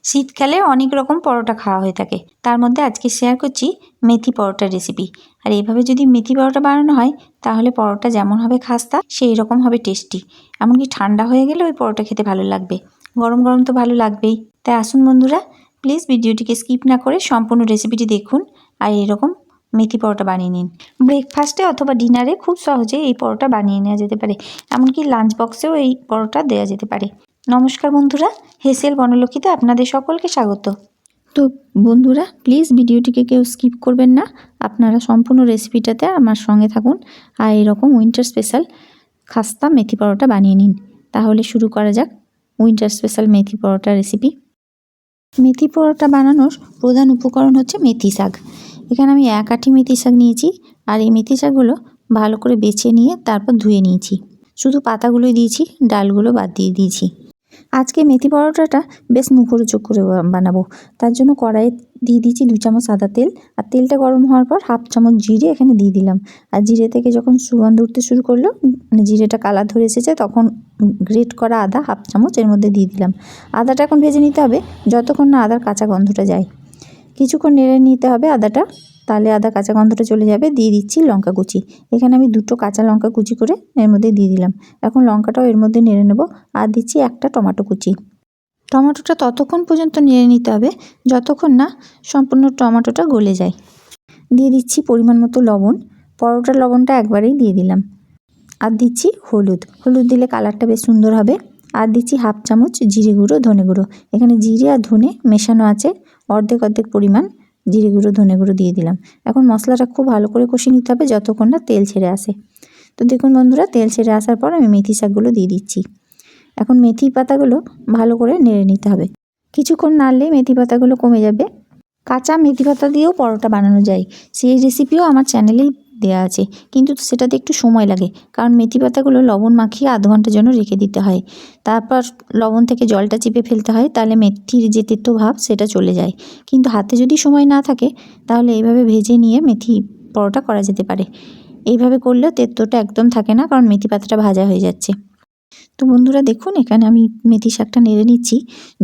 শীতকালে অনেক রকম পরোটা খাওয়া হয়ে থাকে, তার মধ্যে আজকে শেয়ার করছি মেথি পরোটার রেসিপি। আর এইভাবে যদি মেথি পরোটা বানানো হয় তাহলে পরোটা যেমন হবে খাস্তা সেই রকম হবে টেস্টি। এমনকি ঠান্ডা হয়ে গেলে ওই পরোটা খেতে ভালো লাগবে, গরম গরম তো ভালো লাগবেই। তাই আসুন বন্ধুরা, প্লিজ ভিডিওটিকে স্কিপ না করে সম্পূর্ণ রেসিপিটি দেখুন আর এরকম মেথি পরোটা বানিয়ে নিন। ব্রেকফাস্টে অথবা ডিনারে খুব সহজে এই পরোটা বানিয়ে নেওয়া যেতে পারে, এমনকি লাঞ্চ বক্সেও এই পরোটা দেওয়া যেতে পারে। নমস্কার বন্ধুরা, হেসেল বনলক্ষীতে আপনাদের সকলকে স্বাগত। তো বন্ধুরা, প্লিজ ভিডিওটিকে কেউ স্কিপ করবেন না, আপনারা সম্পূর্ণ রেসিপিটাতে আমার সঙ্গে থাকুন আর এরকম উইন্টার স্পেশাল খাস্তা মেথি পরোটা বানিয়ে নিন। তাহলে শুরু করা যাক উইন্টার স্পেশাল মেথি পরোটা রেসিপি। মেথি পরোটা বানানোর প্রধান উপকরণ হচ্ছে মেথি শাক। এখানে আমি 1 আঁটি মেথি শাক নিয়েছি আর এই মেথি শাকগুলো ভালো করে বেছে নিয়ে তারপর ধুয়ে নিয়েছি। শুধু পাতাগুলোই দিয়েছি, ডালগুলো বাদ দিয়ে দিয়েছি। আজকে মেথি পরোটাটা বেশ মুখরোচক করে বানাবো, তার জন্য কড়াইয়ে দিয়ে দিয়েছি 2 চামচ সাদা তেল। আর তেলটা গরম হওয়ার পর 1/2 চামচ জিরে এখানে দিয়ে দিলাম। আর জিরে থেকে যখন সুগন্ধ উঠতে শুরু করলো, মানে জিরেটা কালার ধরে এসেছে, তখন গ্রেট করা আদা 1/2 চামচ এর মধ্যে দিয়ে দিলাম। আদাটা এখন ভেজে নিতে হবে যতক্ষণ না আদার কাঁচা গন্ধটা যায়। কিছুক্ষণ নেড়ে নিতে হবে আদাটা, তাহলে আদা কাঁচা গন্ধটা চলে যাবে। দিয়ে দিচ্ছি লঙ্কা কুচি। এখানে আমি 2টো কাঁচা লঙ্কা কুচি করে এর মধ্যে দিয়ে দিলাম। এখন লঙ্কাটাও এর মধ্যে নেড়ে নেব। আর দিচ্ছি একটা টমেটো কুচি। টমেটোটা ততক্ষণ পর্যন্ত নেড়ে নিতে হবে যতক্ষণ না সম্পূর্ণ টমেটোটা গলে যায়। দিয়ে দিচ্ছি পরিমাণ মতো লবণ। পরোটার লবণটা একবারেই দিয়ে দিলাম। আর দিচ্ছি হলুদ। হলুদ দিলে কালারটা বেশ সুন্দর হবে। আর দিচ্ছি 1/2 চামচ জিরে গুঁড়ো, ধনে গুঁড়ো। এখানে জিরে আর ধনে মেশানো আছে, অর্ধেক অর্ধেক পরিমাণ জিরে গুঁড়ো ধনে গুঁড়ো দিয়ে দিলাম। এখন মশলাটা খুব ভালো করে কষিয়ে নিতে হবে যতক্ষণ না তেল ছেড়ে আসে। তো দেখুন বন্ধুরা, তেল ছেড়ে আসার পর আমি মেথি শাকগুলো দিয়ে দিচ্ছি। এখন মেথি পাতাগুলো ভালো করে নেড়ে নিতে হবে। কিছুক্ষণ নাড়লেই মেথি পাতাগুলো কমে যাবে। কাঁচা মেথি পাতা দিয়েও পরোটা বানানো যায়, সেই রেসিপিও আমার চ্যানেলেই দেওয়া আছে, কিন্তু সেটাতে একটু সময় লাগে, কারণ মেথি পাতাগুলো লবণ মাখিয়ে আধ ঘন্টার জন্য রেখে দিতে হয়। তারপর লবণ থেকে জলটা চিপে ফেলতে হয়, তাহলে মেথির যে তেতো ভাব সেটা চলে যায়। কিন্তু হাতে যদি সময় না থাকে তাহলে এইভাবে ভেজে নিয়ে মেথি পরোটা করা যেতে পারে। এইভাবে করলেও তেতোটা একদম থাকে না, কারণ মেথি পাতাটা ভাজা হয়ে যাচ্ছে। তো বন্ধুরা দেখুন, এখানে আমি মেথি শাকটা নেড়ে নিচ্ছি।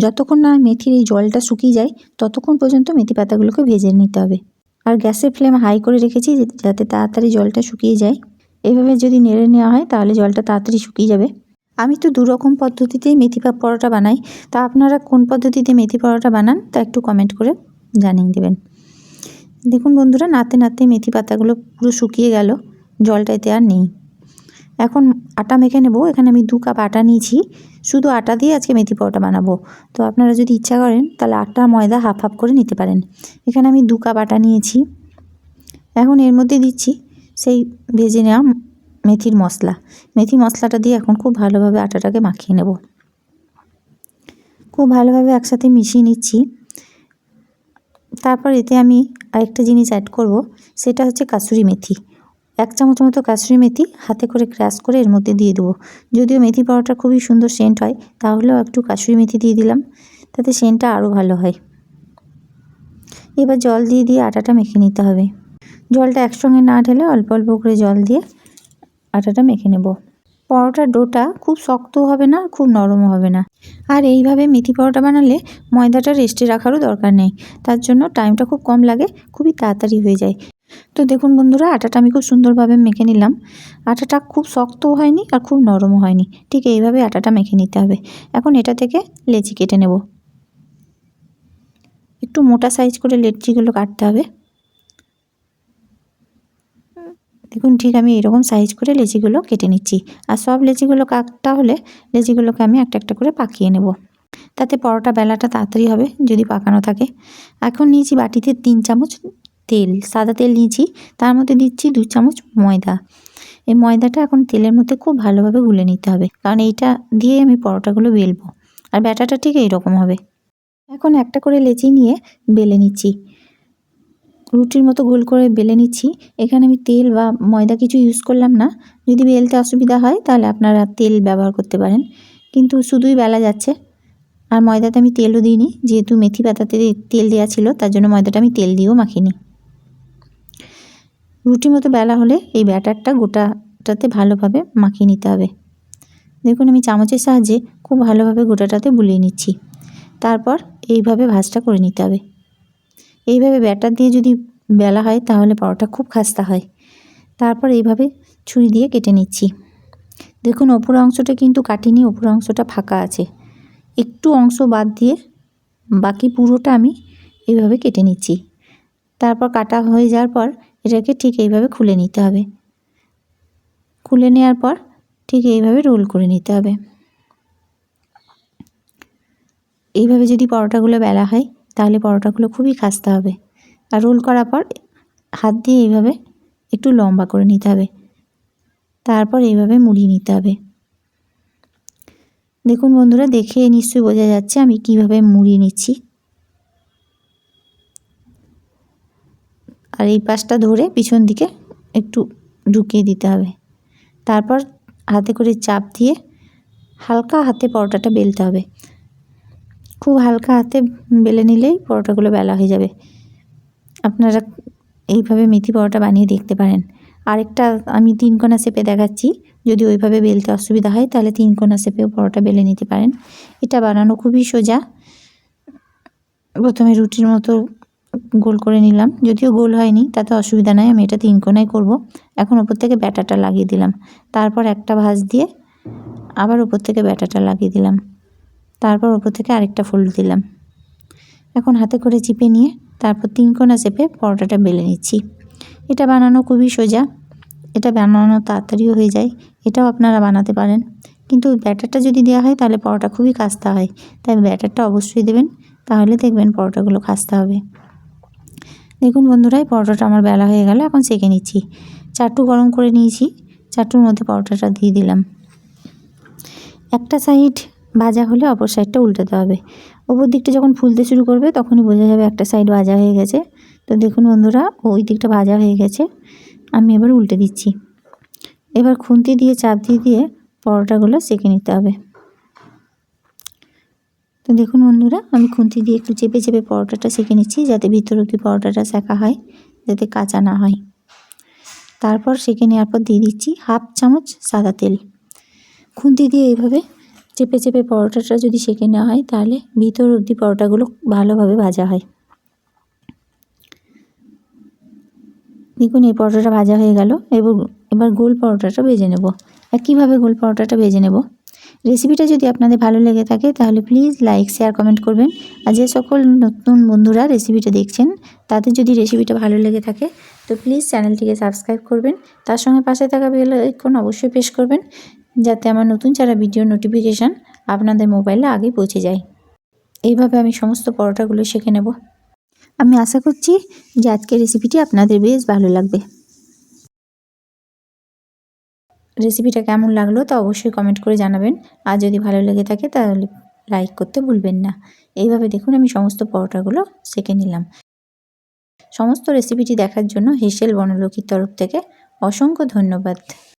যতক্ষণ না মেথির এই জলটা শুকিয়ে যায় ততক্ষণ পর্যন্ত মেথি পাতাগুলোকে ভেজে নিতে হবে। আর গ্যাসের ফ্লেম হাই করে রেখেছি যাতে তাড়াতাড়ি জলটা শুকিয়ে যায়। এইভাবে যদি নেড়ে নেওয়া হয় তাহলে জলটা তাড়াতাড়ি শুকিয়ে যাবে। আমি তো 2 রকম পদ্ধতিতেই মেথি পরোটা বানাই, তা আপনারা কোন পদ্ধতিতে মেথি পরোটা বানান তা একটু কমেন্ট করে জানিয়ে দেবেন। দেখুন বন্ধুরা, নাড়তে নাড়তে মেথি পাতাগুলো পুরো শুকিয়ে গেল, জলটা এতে আর নেই। এখন আটা মেখে নেব। এখানে আমি 2 কাপ আটা নিয়েছি। শুধু আটা দিয়ে আজকে মেথি পরোটা বানাবো। তো আপনারা যদি ইচ্ছা করেন তাহলে আটা ময়দা হাফ হাফ করে নিতে পারেন। এখানে আমি 2 কাপ আটা নিয়েছি। এখন এর মধ্যে দিচ্ছি সেই ভেজে নেওয়া মেথির মশলা। মেথি মশলাটা দিয়ে এখন খুব ভালোভাবে আটাটাকে মাখিয়ে নেব। খুব ভালোভাবে একসাথে মিশিয়ে নিচ্ছি। তারপর এতে আমি আরেকটা জিনিস অ্যাড করব, সেটা হচ্ছে কাসুরি মেথি। 1 চামচ মতো কাসুরি মেথি হাতে করে ক্রাশ করে এর মধ্যে দিয়ে দেবো। যদিও মেথি পাউডারটা খুবই সুন্দর সেন্ট হয়, তাহলেও একটু কাসুরি মেথি দিয়ে দিলাম, তাতে সেন্টটা আরও ভালো হয়। এবার জল দিয়ে দিয়ে আটাটা মেখে নিতে হবে। জলটা একসঙ্গে না ঢেলে অল্প অল্প করে জল দিয়ে আটাটা মেখে নেব। পরোটার ডোটা খুব শক্তও হবে না, খুব নরমও হবে না। আর এইভাবে মেথি পরোটা বানালে ময়দাটা রেস্টে রাখারও দরকার নেই, তার জন্য টাইমটা খুব কম লাগে, খুবই তাড়াতাড়ি হয়ে যায়। তো দেখুন বন্ধুরা, আটাটা আমি খুব সুন্দরভাবে মেখে নিলাম। আটাটা খুব শক্তও হয়নি আর খুব নরমও হয়নি, ঠিক এইভাবে আটাটা মেখে নিতে হবে। এখন এটা থেকে লেচি কেটে নেব। একটু মোটা সাইজ করে লেচিগুলো কাটতে হবে। দেখুন, ঠিক আমি এরকম সাইজ করে লেচিগুলো কেটে নিচ্ছি। আর সব লেচিগুলো কাটা হলে লেচিগুলোকে আমি একটা একটা করে পাকিয়ে নেব, তাতে পরোটা বেলাটা তাড়াতাড়ি হবে যদি পাকানো থাকে। এখন নিয়েছি বাটিতে 3 চামচ তেল, সাদা তেল নিয়েছি। তার মধ্যে দিচ্ছি 2 চামচ ময়দা। এই ময়দাটা এখন তেলের মধ্যে খুব ভালোভাবে গুলে নিতে হবে, কারণ এইটা দিয়ে আমি পরোটাগুলো বেলবো। আর ব্যাটাটা ঠিক এইরকম হবে। এখন একটা করে লেচি নিয়ে বেলে নিচ্ছি, রুটির মতো গোল করে বেলে নিচ্ছি। এখানে আমি তেল বা ময়দা কিছু ইউজ করলাম না। যদি বেলতে অসুবিধা হয় তাহলে আপনারা তেল ব্যবহার করতে পারেন, কিন্তু শুধুই বেলা যাচ্ছে। আর ময়দাতে আমি তেলও দিইনি, যেহেতু মেথি পাতাতে তেল দেওয়া ছিল, তার জন্য ময়দাটা আমি তেল দিয়েও মাখিনি। রুটির মতো বেলা হলে এই ব্যাটারটা গোটাটাতে ভালোভাবে মাখিয়ে নিতে হবে। দেখুন, আমি চামচের সাহায্যে খুব ভালোভাবে গোটাটাতে বুলিয়ে নিচ্ছি। তারপর এইভাবে ভাঁজটা করে নিতে হবে। এইভাবে ব্যাটার দিয়ে যদি বেলা হয় তাহলে পরোটা খুব খাস্তা হয়। তারপর এইভাবে ছুরি দিয়ে কেটে নিচ্ছি। দেখুন ওপর অংশটা কিন্তু কাটিনি, ওপর অংশটা ফাঁকা আছে। একটু অংশ বাদ দিয়ে বাকি পুরোটা আমি এইভাবে কেটে নিচ্ছি। তারপর কাটা হয়ে যাওয়ার পর এটাকে ঠিক এইভাবে খুলে নিতে হবে। খুলে নেওয়ার পর ঠিক এইভাবে রোল করে নিতে হবে। এইভাবে যদি পরোটাগুলো বেলা হয় তাহলে পরোটাগুলো খুবই খাস্তা হবে। আর রোল করার পর হাত দিয়ে এইভাবে একটু লম্বা করে নিতে হবে। তারপর এইভাবে মুড়িয়ে নিতে হবে। দেখুন বন্ধুরা, দেখে নিশ্চয়ই বোঝা যাচ্ছে আমি কিভাবে মুড়িয়ে নিচ্ছি। আর এই পাশটা ধরে পিছন দিকে একটু ঢুকিয়ে দিতে হবে। তারপর হাতে করে চাপ দিয়ে হালকা হাতে পরোটাটা বেলতে হবে। খুব হালকা হাতে বেলে নিলেই পরোটাগুলো বেলা হয়ে যাবে। আপনারা এইভাবে মেথি পরোটা বানিয়ে দেখতে পারেন। আরেকটা আমি 3 কোনা শেপে দেখাচ্ছি। যদি ওইভাবে বেলতে অসুবিধা হয় তাহলে 3 কোনা শেপেও পরোটা বেলে নিতে পারেন। এটা বানানো খুবই সোজা। প্রথমে রুটির মতো গোল করে নিলাম, যদিও গোল হয়নি তাতে অসুবিধা নাই, আমি এটা 3 কোনায় করব। এখন ওপর থেকে ব্যাটারটা লাগিয়ে দিলাম। তারপর একটা ভাঁজ দিয়ে আবার ওপর থেকে ব্যাটারটা লাগিয়ে দিলাম। তারপর ওপর থেকে আরেকটা ফোল্ড দিলাম। এখন হাতে করে চিপে নিয়ে তারপর 3 কোনা শেপে পরোটাটা বেলে নিচ্ছি। এটা বানানো খুবই সোজা। এটা বানানো তাড়াতাড়িও হয়ে যায়। এটাও আপনারা বানাতে পারেন, কিন্তু ব্যাটারটা যদি দেওয়া হয় তাহলে পরোটা খুবই খাস্তা হয়। তাই ব্যাটারটা অবশ্যই দেবেন, তাহলে দেখবেন পরোটাগুলো খাস্তা হবে। দেখুন বন্ধুরা, পরোটাটা আমার বেলা হয়ে গেল। এখন সেঁকে নিচ্ছি। চাটু গরম করে নিয়েছি, চাটুর মধ্যে পরোটাটা দিয়ে দিলাম। একটা সাইড ভাজা হলে অপর সাইডটা উল্টাতে হবে। ওপর দিকটা যখন ফুলতে শুরু করবে তখনই বোঝা যাবে একটা সাইড ভাজা হয়ে গেছে। তো দেখুন বন্ধুরা, ওই দিকটা ভাজা হয়ে গেছে। আমি এবার উল্টে দিচ্ছি। এবার খুন্তি দিয়ে চাপ দিয়ে দিয়ে পরোটাগুলো সেঁকে নিতে হবে। তো দেখুন বন্ধুরা, আমি খুন্তি দিয়ে একটু চেপে চেপে পরোটাটা সেঁকে নিচ্ছি, যাতে ভিতর অবধি পরোটাটা সেঁকা হয়, যাতে কাঁচা না হয়। তারপর সেঁকে নেওয়ার পর দিয়ে দিচ্ছি 1/2 চামচ সাদা তেল। খুন্তি দিয়ে এইভাবে চেপে চেপে পরোটাটা যদি সেঁকে নেওয়া হয় তাহলে ভিতর অবধি পরোটাগুলো ভালোভাবে ভাজা হয়। দেখুন এই পরোটাটা ভাজা হয়ে গেল। এবার গোল পরোটাটা ভেজে নেব। একইভাবে গোল পরোটাটা ভেজে নেব। রেসিপিটা যদি আপনাদের ভালো লেগে থাকে তাহলে প্লিজ লাইক, শেয়ার, কমেন্ট করবেন। আর যে সকল নতুন বন্ধুরা রেসিপিটা দেখছেন তাদের যদি রেসিপিটা ভালো লেগে থাকে তো প্লিজ চ্যানেলটিকে সাবস্ক্রাইব করবেন। তার সঙ্গে পাশে থাকা বেল আইকন অবশ্যই প্রেস করবেন, যাতে আমার নতুন ছাড়া ভিডিও নোটিফিকেশান আপনাদের মোবাইলে আগে পৌঁছে যায়। এইভাবে আমি সমস্ত পরোটাগুলো সেঁকে নেব। আমি আশা করছি যে আজকের রেসিপিটি আপনাদের বেশ ভালো লাগবে। রেসিপিটা কেমন লাগলো তা অবশ্যই কমেন্ট করে জানাবেন। আর যদি ভালো লেগে থাকে তাহলে লাইক করতে ভুলবেন না। এইভাবে দেখুন আমি সমস্ত পরোটাগুলো সেঁকে নিলাম। সমস্ত রেসিপিটি দেখার জন্য হেসেল বনলক্ষ্মীর তরফ থেকে অসংখ্য ধন্যবাদ।